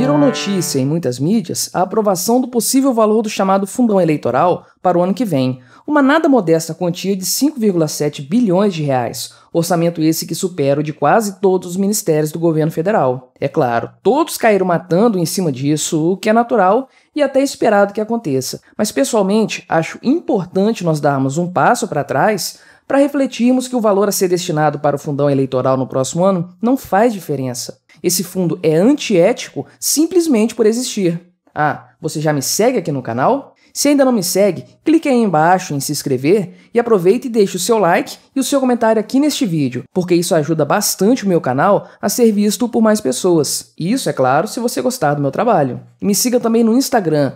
Virou notícia em muitas mídias a aprovação do possível valor do chamado fundão eleitoral para o ano que vem, uma nada modesta quantia de 5,7 bilhões de reais, orçamento esse que supera o de quase todos os ministérios do governo federal. É claro, todos caíram matando em cima disso, o que é natural e até esperado que aconteça, mas pessoalmente acho importante nós darmos um passo para trás para refletirmos que o valor a ser destinado para o fundão eleitoral no próximo ano não faz diferença. Esse fundo é antiético simplesmente por existir. Ah, você já me segue aqui no canal? Se ainda não me segue, clique aí embaixo em se inscrever e aproveita e deixe o seu like e o seu comentário aqui neste vídeo, porque isso ajuda bastante o meu canal a ser visto por mais pessoas. E isso, é claro, se você gostar do meu trabalho. E me siga também no Instagram,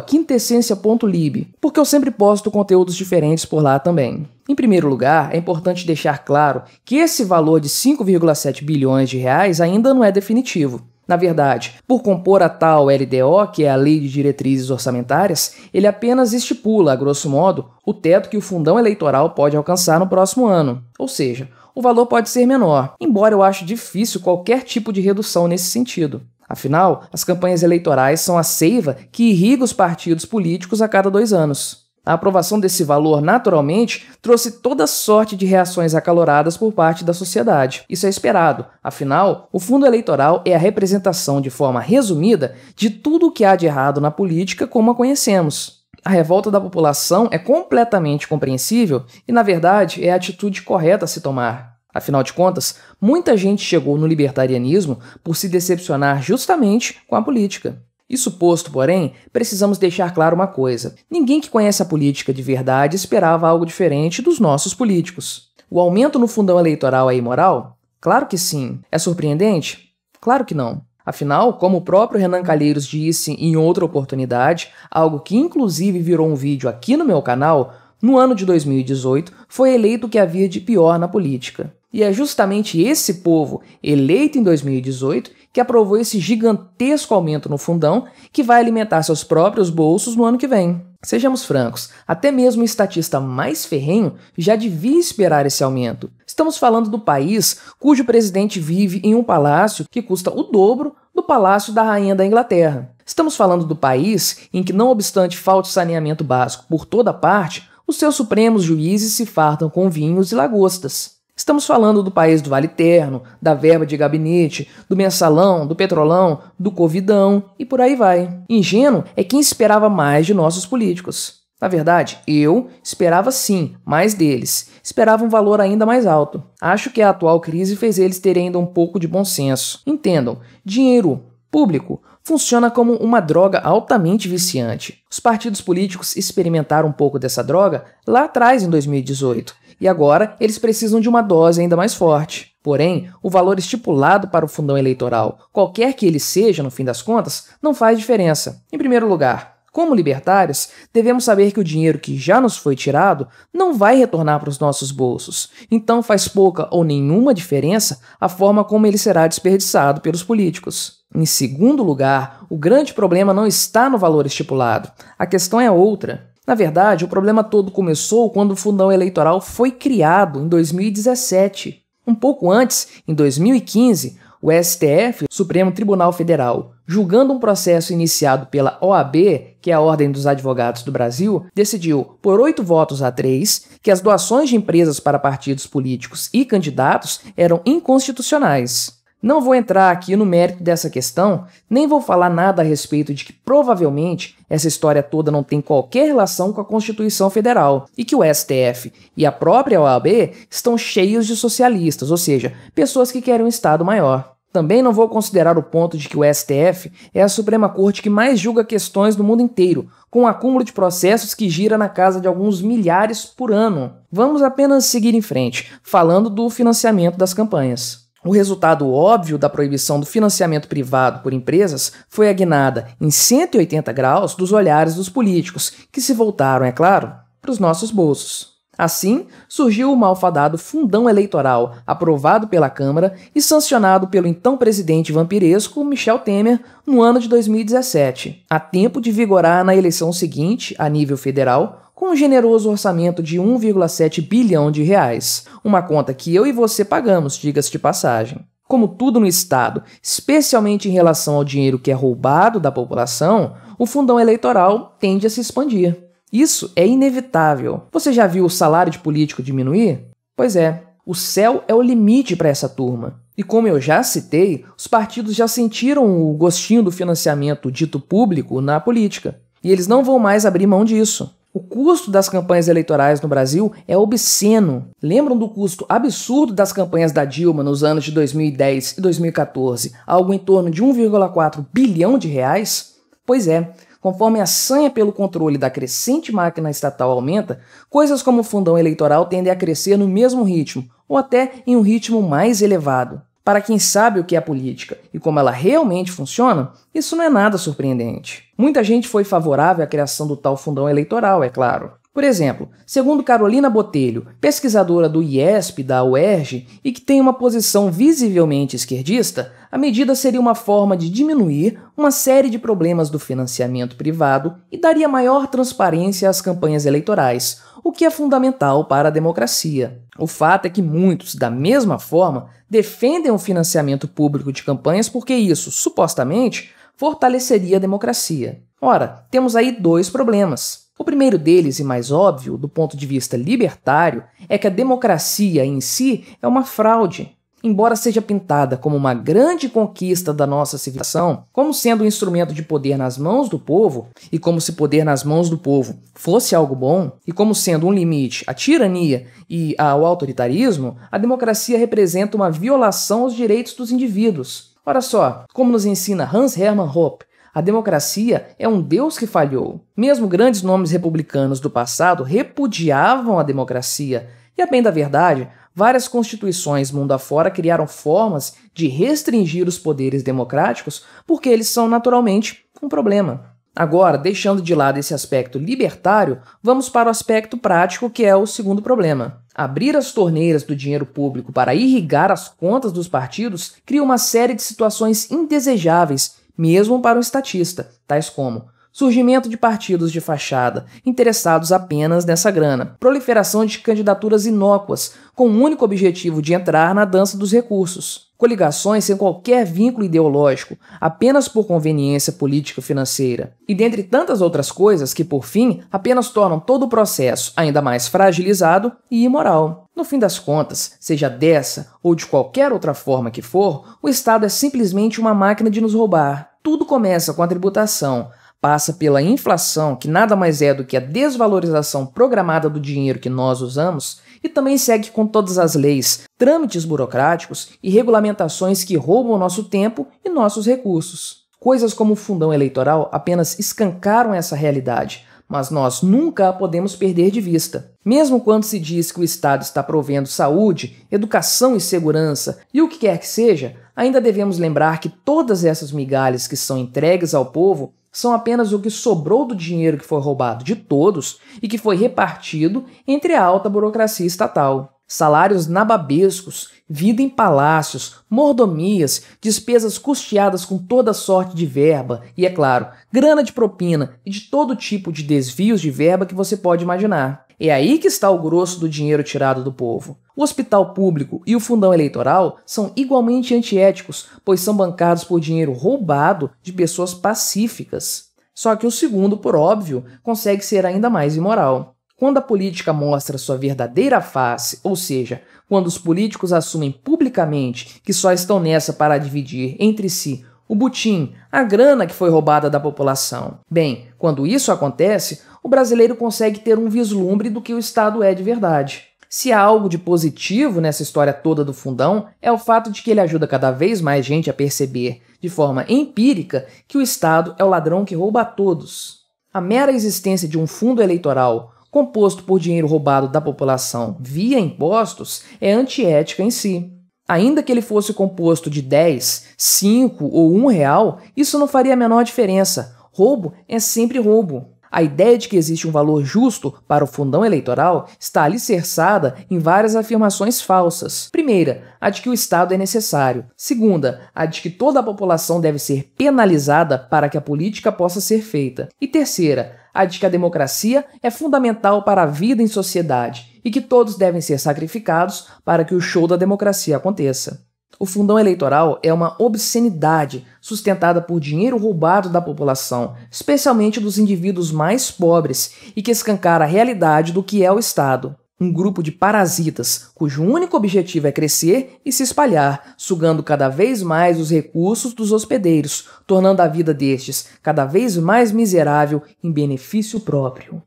@quintessencia.lib, porque eu sempre posto conteúdos diferentes por lá também. Em primeiro lugar, é importante deixar claro que esse valor de 5,7 bilhões de reais ainda não é definitivo. Na verdade, por compor a tal LDO, que é a Lei de Diretrizes Orçamentárias, ele apenas estipula, a grosso modo, o teto que o fundão eleitoral pode alcançar no próximo ano. Ou seja, o valor pode ser menor, embora eu ache difícil qualquer tipo de redução nesse sentido. Afinal, as campanhas eleitorais são a seiva que irriga os partidos políticos a cada 2 anos. A aprovação desse valor, naturalmente, trouxe toda sorte de reações acaloradas por parte da sociedade. Isso é esperado, afinal, o fundo eleitoral é a representação de forma resumida de tudo o que há de errado na política como a conhecemos. A revolta da população é completamente compreensível e, na verdade, é a atitude correta a se tomar. Afinal de contas, muita gente chegou no libertarianismo por se decepcionar justamente com a política. Isso posto, porém, precisamos deixar claro uma coisa. Ninguém que conhece a política de verdade esperava algo diferente dos nossos políticos. O aumento no fundão eleitoral é imoral? Claro que sim. É surpreendente? Claro que não. Afinal, como o próprio Renan Calheiros disse em outra oportunidade, algo que inclusive virou um vídeo aqui no meu canal, no ano de 2018, foi eleito o que havia de pior na política. E é justamente esse povo, eleito em 2018, que aprovou esse gigantesco aumento no fundão que vai alimentar seus próprios bolsos no ano que vem. Sejamos francos, até mesmo o estatista mais ferrenho já devia esperar esse aumento. Estamos falando do país cujo presidente vive em um palácio que custa o dobro do palácio da rainha da Inglaterra. Estamos falando do país em que, não obstante falte saneamento básico por toda parte, os seus supremos juízes se fartam com vinhos e lagostas. Estamos falando do país do Vale Terno, da verba de gabinete, do mensalão, do petrolão, do covidão e por aí vai. Ingênuo é quem esperava mais de nossos políticos. Na verdade, eu esperava sim mais deles. Esperava um valor ainda mais alto. Acho que a atual crise fez eles terem ainda um pouco de bom senso. Entendam, dinheiro público funciona como uma droga altamente viciante. Os partidos políticos experimentaram um pouco dessa droga lá atrás, em 2018. E agora eles precisam de uma dose ainda mais forte. Porém, o valor estipulado para o fundão eleitoral, qualquer que ele seja no fim das contas, não faz diferença. Em primeiro lugar, como libertários, devemos saber que o dinheiro que já nos foi tirado não vai retornar para os nossos bolsos. Então faz pouca ou nenhuma diferença a forma como ele será desperdiçado pelos políticos. Em segundo lugar, o grande problema não está no valor estipulado. A questão é outra. Na verdade, o problema todo começou quando o fundão eleitoral foi criado em 2017. Um pouco antes, em 2015, o STF, Supremo Tribunal Federal, julgando um processo iniciado pela OAB, que é a Ordem dos Advogados do Brasil, decidiu, por 8 votos a 3, que as doações de empresas para partidos políticos e candidatos eram inconstitucionais. Não vou entrar aqui no mérito dessa questão, nem vou falar nada a respeito de que provavelmente essa história toda não tem qualquer relação com a Constituição Federal e que o STF e a própria OAB estão cheios de socialistas, ou seja, pessoas que querem um Estado maior. Também não vou considerar o ponto de que o STF é a Suprema Corte que mais julga questões do mundo inteiro, com um acúmulo de processos que gira na casa de alguns milhares por ano. Vamos apenas seguir em frente, falando do financiamento das campanhas. O resultado óbvio da proibição do financiamento privado por empresas foi a guinada em 180 graus dos olhares dos políticos, que se voltaram, é claro, para os nossos bolsos. Assim, surgiu o malfadado fundão eleitoral, aprovado pela Câmara e sancionado pelo então presidente vampiresco Michel Temer no ano de 2017, a tempo de vigorar na eleição seguinte, a nível federal, com um generoso orçamento de 1,7 bilhão de reais, uma conta que eu e você pagamos, diga-se de passagem. Como tudo no Estado, especialmente em relação ao dinheiro que é roubado da população, o fundão eleitoral tende a se expandir. Isso é inevitável. Você já viu o salário de político diminuir? Pois é, o céu é o limite para essa turma. E como eu já citei, os partidos já sentiram o gostinho do financiamento dito público na política. E eles não vão mais abrir mão disso. O custo das campanhas eleitorais no Brasil é obsceno. Lembram do custo absurdo das campanhas da Dilma nos anos de 2010 e 2014, algo em torno de 1,4 bilhão de reais? Pois é, conforme a sanha pelo controle da crescente máquina estatal aumenta, coisas como o fundão eleitoral tendem a crescer no mesmo ritmo, ou até em um ritmo mais elevado. Para quem sabe o que é política e como ela realmente funciona, isso não é nada surpreendente. Muita gente foi favorável à criação do tal fundão eleitoral, é claro. Por exemplo, segundo Carolina Botelho, pesquisadora do IESP da UERJ e que tem uma posição visivelmente esquerdista, a medida seria uma forma de diminuir uma série de problemas do financiamento privado e daria maior transparência às campanhas eleitorais, o que é fundamental para a democracia. O fato é que muitos, da mesma forma, defendem o financiamento público de campanhas porque isso, supostamente, fortaleceria a democracia. Ora, temos aí dois problemas. O primeiro deles, e mais óbvio, do ponto de vista libertário, é que a democracia em si é uma fraude. Embora seja pintada como uma grande conquista da nossa civilização, como sendo um instrumento de poder nas mãos do povo, e como se poder nas mãos do povo fosse algo bom, e como sendo um limite à tirania e ao autoritarismo, a democracia representa uma violação aos direitos dos indivíduos. Ora só, como nos ensina Hans Hermann Hoppe, a democracia é um Deus que falhou. Mesmo grandes nomes republicanos do passado repudiavam a democracia, e a bem da verdade, várias constituições mundo afora criaram formas de restringir os poderes democráticos porque eles são naturalmente um problema. Agora, deixando de lado esse aspecto libertário, vamos para o aspecto prático, que é o segundo problema. Abrir as torneiras do dinheiro público para irrigar as contas dos partidos cria uma série de situações indesejáveis, mesmo para um estatista, tais como surgimento de partidos de fachada, interessados apenas nessa grana, proliferação de candidaturas inócuas, com o único objetivo de entrar na dança dos recursos, coligações sem qualquer vínculo ideológico, apenas por conveniência político-financeira, e dentre tantas outras coisas que, por fim, apenas tornam todo o processo ainda mais fragilizado e imoral. No fim das contas, seja dessa ou de qualquer outra forma que for, o Estado é simplesmente uma máquina de nos roubar. Tudo começa com a tributação, passa pela inflação, que nada mais é do que a desvalorização programada do dinheiro que nós usamos, e também segue com todas as leis, trâmites burocráticos e regulamentações que roubam nosso tempo e nossos recursos. Coisas como o fundão eleitoral apenas escancaram essa realidade, mas nós nunca a podemos perder de vista. Mesmo quando se diz que o Estado está provendo saúde, educação e segurança e o que quer que seja, ainda devemos lembrar que todas essas migalhas que são entregues ao povo são apenas o que sobrou do dinheiro que foi roubado de todos e que foi repartido entre a alta burocracia estatal. Salários nababescos, vida em palácios, mordomias, despesas custeadas com toda sorte de verba e, é claro, grana de propina e de todo tipo de desvios de verba que você pode imaginar. É aí que está o grosso do dinheiro tirado do povo. O hospital público e o fundão eleitoral são igualmente antiéticos, pois são bancados por dinheiro roubado de pessoas pacíficas. Só que o segundo, por óbvio, consegue ser ainda mais imoral. Quando a política mostra sua verdadeira face, ou seja, quando os políticos assumem publicamente que só estão nessa para dividir entre si o butim, a grana que foi roubada da população. Bem, quando isso acontece, o brasileiro consegue ter um vislumbre do que o Estado é de verdade. Se há algo de positivo nessa história toda do fundão, é o fato de que ele ajuda cada vez mais gente a perceber, de forma empírica, que o Estado é o ladrão que rouba a todos. A mera existência de um fundo eleitoral composto por dinheiro roubado da população via impostos é antiética em si. Ainda que ele fosse composto de 10, 5 ou R$1, isso não faria a menor diferença. Roubo é sempre roubo. A ideia de que existe um valor justo para o fundão eleitoral está alicerçada em várias afirmações falsas. Primeira, a de que o Estado é necessário. Segunda, a de que toda a população deve ser penalizada para que a política possa ser feita. E terceira, a de que a democracia é fundamental para a vida em sociedade e que todos devem ser sacrificados para que o show da democracia aconteça. O fundão eleitoral é uma obscenidade sustentada por dinheiro roubado da população, especialmente dos indivíduos mais pobres, e que escancara a realidade do que é o Estado. Um grupo de parasitas cujo único objetivo é crescer e se espalhar, sugando cada vez mais os recursos dos hospedeiros, tornando a vida destes cada vez mais miserável em benefício próprio.